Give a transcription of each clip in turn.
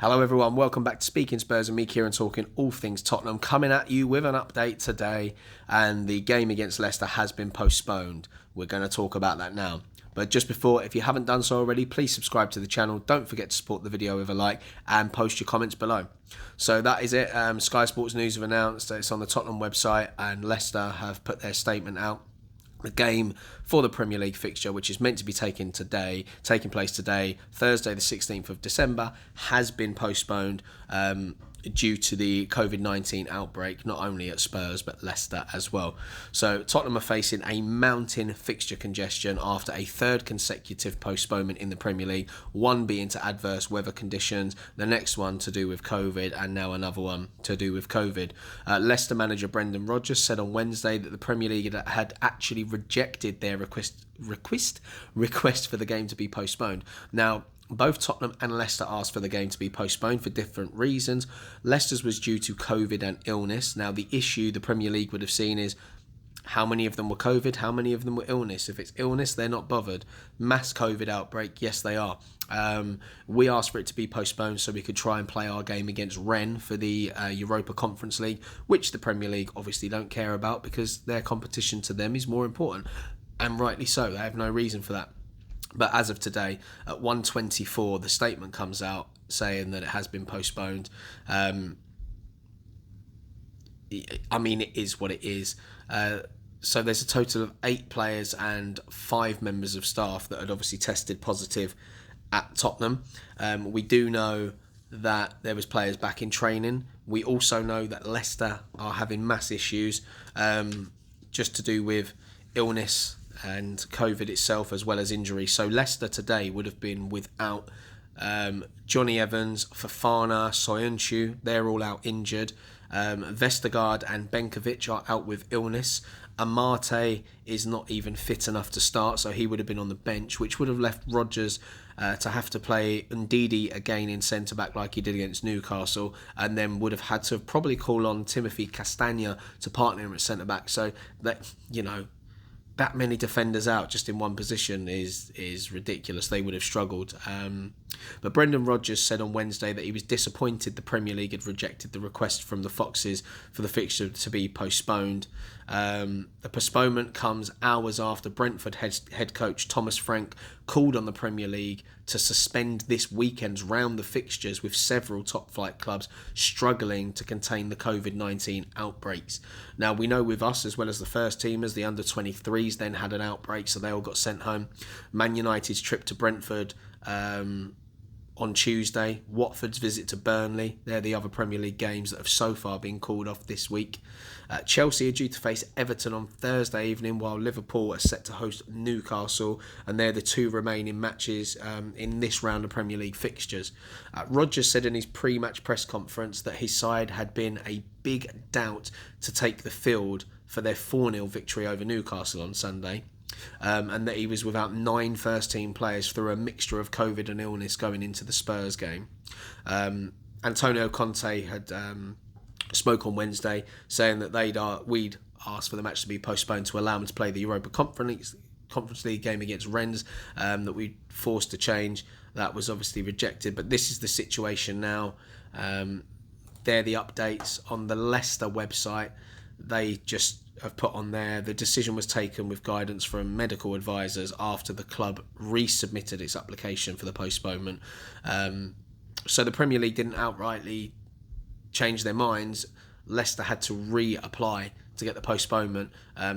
Hello everyone, welcome back to Speaking Spurs and me, Kieran, talking all things Tottenham, coming at you with an update today, and the game against Leicester has been postponed. We're going to talk about that now. But just before, if you haven't done so already, please subscribe to the channel. Don't forget to support the video with a like and post your comments below. So that is it. Sky Sports News have announced it's on the Tottenham website, and Leicester have put their statement out. The game for the Premier League fixture, which is meant to be taking place today, Thursday the 16th of December, has been postponed due to the COVID-19 outbreak, not only at Spurs but Leicester as well. So Tottenham are facing a mounting fixture congestion after a third consecutive postponement in the Premier League, one being to adverse weather conditions, the next one to do with COVID, and now another one to do with COVID. Leicester manager Brendan Rodgers said on Wednesday that the Premier League had actually rejected their request for the game to be postponed. Now, both Tottenham and Leicester asked for the game to be postponed for different reasons. Leicester's was due to COVID and illness. Now, the issue the Premier League would have seen is how many of them were COVID, how many of them were illness. If it's illness, they're not bothered. Mass COVID outbreak, yes, they are. We asked for it to be postponed so we could try and play our game against Rennes for the Europa Conference League, which the Premier League obviously don't care about because their competition to them is more important. And rightly so, they have no reason for that. But as of today, at 1:24, the statement comes out saying that it has been postponed. I mean, it is what it is. So there's a total of 8 players and 5 members of staff that had obviously tested positive at Tottenham. We do know that there was players back in training. We also know that Leicester are having mass issues just to do with illness and COVID itself, as well as injury. So Leicester today would have been without Johnny Evans, Fofana, Soyuncu. They're all out injured. Vestergaard and Benkovic are out with illness. Amate is not even fit enough to start, so he would have been on the bench, which would have left Rodgers to have to play Ndidi again in centre-back like he did against Newcastle, and then would have had to probably call on Timothy Castagna to partner him at centre-back. So that, that many defenders out just in one position is ridiculous. They would have struggled. But Brendan Rodgers said on Wednesday that he was disappointed the Premier League had rejected the request from the Foxes for the fixture to be postponed. The postponement comes hours after Brentford head coach Thomas Frank called on the Premier League to suspend this weekend's round of fixtures, with several top-flight clubs struggling to contain the COVID-19 outbreaks. Now, we know with us, as well as the first teamers, the under-23s then had an outbreak, so they all got sent home. Man United's trip to Brentford on Tuesday, Watford's visit to Burnley, they're the other Premier League games that have so far been called off this week. Chelsea are due to face Everton on Thursday evening, while Liverpool are set to host Newcastle, and they're the 2 remaining matches in this round of Premier League fixtures. Rodgers said in his pre-match press conference that his side had been a big doubt to take the field for their 4-0 victory over Newcastle on Sunday. And that he was without 9 first-team players through a mixture of COVID and illness going into the Spurs game. Antonio Conte had spoke on Wednesday saying that we'd asked for the match to be postponed to allow him to play the Europa Conference League game against Rennes that we forced to change. That was obviously rejected, but this is the situation now. They're the updates on the Leicester website. They just have put on there the decision was taken with guidance from medical advisors after the club resubmitted its application for the postponement. So the Premier League didn't outrightly change their minds. Leicester had to reapply to get the postponement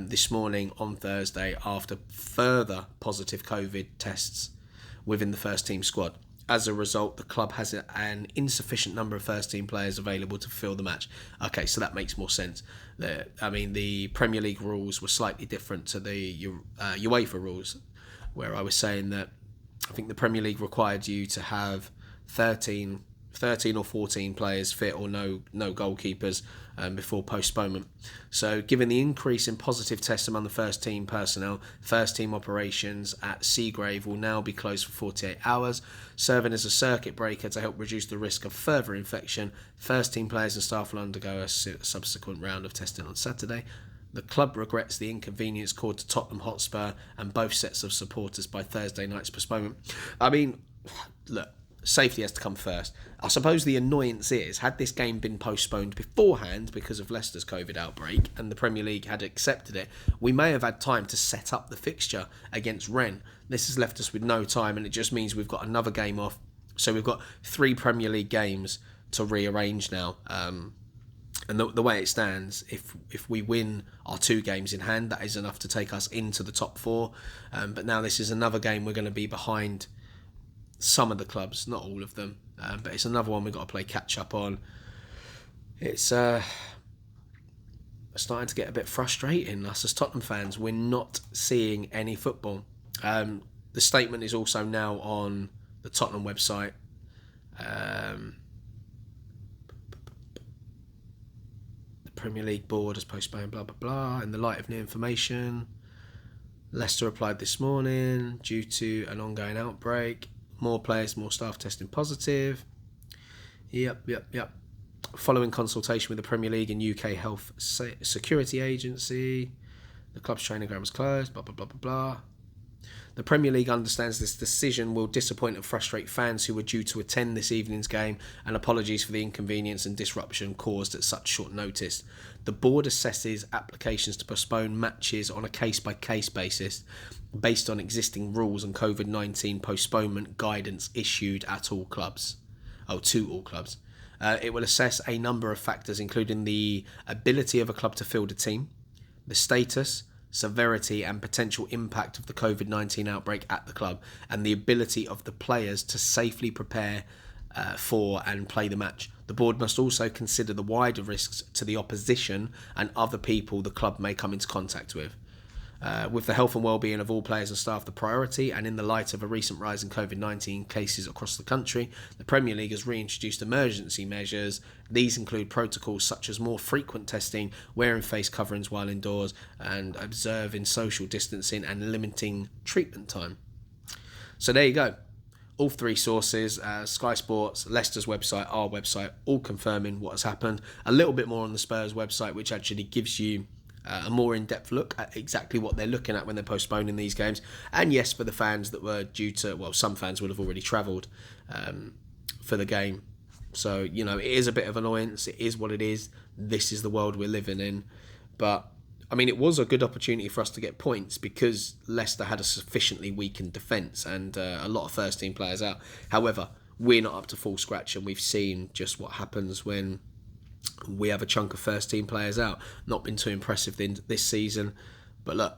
this morning on Thursday after further positive COVID tests within the first team squad. As a result, the club has an insufficient number of first-team players available to fill the match. Okay, so that makes more sense. The Premier League rules were slightly different to the UEFA rules, where I was saying that I think the Premier League required you to have 13 or 14 players fit or no goalkeepers before postponement. So given the increase in positive tests among the first team personnel, first team operations at Seagrave will now be closed for 48 hours, serving as a circuit breaker to help reduce the risk of further infection. First team players and staff will undergo a subsequent round of testing on Saturday. The club regrets the inconvenience caused to Tottenham Hotspur and both sets of supporters by Thursday night's postponement. I mean, look, safety has to come first. I suppose the annoyance is, had this game been postponed beforehand because of Leicester's COVID outbreak and the Premier League had accepted it, we may have had time to set up the fixture against Rennes. This has left us with no time, and it just means we've got another game off. So we've got 3 Premier League games to rearrange now. And the way it stands, if we win our 2 games in hand, that is enough to take us into the top 4. But now this is another game we're going to be behind some of the clubs, not all of them, but it's another one we've got to play catch up on. It's starting to get a bit frustrating. Us as Tottenham fans, we're not seeing any football. The statement is also now on the Tottenham website. The Premier League board has postponed blah blah blah in the light of new information. Leicester replied this morning due to an ongoing outbreak. More players, more staff testing positive. Yep. Following consultation with the Premier League and UK Health Security Agency, the club's training ground was closed, blah, blah, blah, blah, blah. The Premier League understands this decision will disappoint and frustrate fans who were due to attend this evening's game, and apologies for the inconvenience and disruption caused at such short notice. The board assesses applications to postpone matches on a case-by-case basis based on existing rules and COVID-19 postponement guidance issued to all clubs. It will assess a number of factors, including the ability of a club to field a team, the status, severity and potential impact of the COVID-19 outbreak at the club, and the ability of the players to safely prepare for and play the match. The board must also consider the wider risks to the opposition and other people the club may come into contact with. With the health and well-being of all players and staff the priority, and in the light of a recent rise in COVID-19 cases across the country, the Premier League has reintroduced emergency measures. These include protocols such as more frequent testing, wearing face coverings while indoors, and observing social distancing and limiting treatment time. So there you go. All 3 sources, Sky Sports, Leicester's website, our website, all confirming what has happened. A little bit more on the Spurs website, which actually gives you a more in-depth look at exactly what they're looking at when they're postponing these games. And yes, for the fans that were due to, well, some fans would have already travelled for the game. So, you know, it is a bit of annoyance. It is what it is. This is the world we're living in. But, I mean, it was a good opportunity for us to get points because Leicester had a sufficiently weakened defence and a lot of first-team players out. However, we're not up to full scratch, and we've seen just what happens when we have a chunk of first-team players out. Not been too impressive this season. But look,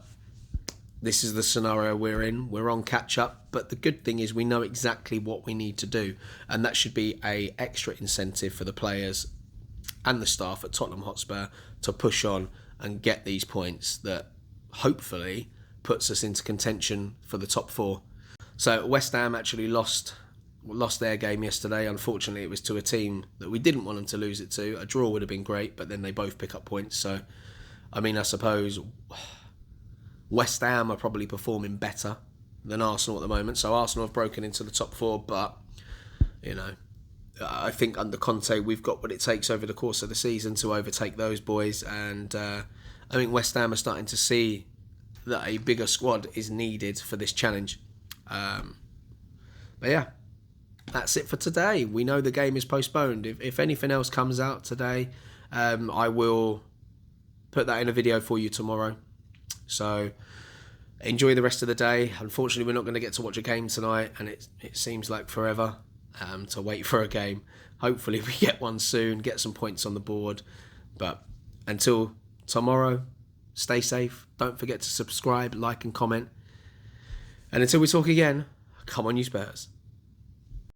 this is the scenario we're in. We're on catch-up. But the good thing is we know exactly what we need to do. And that should be an extra incentive for the players and the staff at Tottenham Hotspur to push on and get these points that hopefully puts us into contention for the top 4. So West Ham actually lost their game yesterday. Unfortunately, it was to a team that we didn't want them to lose it to. A draw would have been great, but then they both pick up points. So, I mean, I suppose West Ham are probably performing better than Arsenal at the moment. So Arsenal have broken into the top 4, but, you know, I think under Conte we've got what it takes over the course of the season to overtake those boys. And I think West Ham are starting to see that a bigger squad is needed for this challenge. But yeah, that's it for today. We know the game is postponed. If anything else comes out today, I will put that in a video for you tomorrow. So enjoy the rest of the day. Unfortunately, we're not going to get to watch a game tonight, and it seems like forever to wait for a game. Hopefully we get one soon, get some points on the board. But until tomorrow, stay safe. Don't forget to subscribe, like and comment. And until we talk again, come on you Spurs.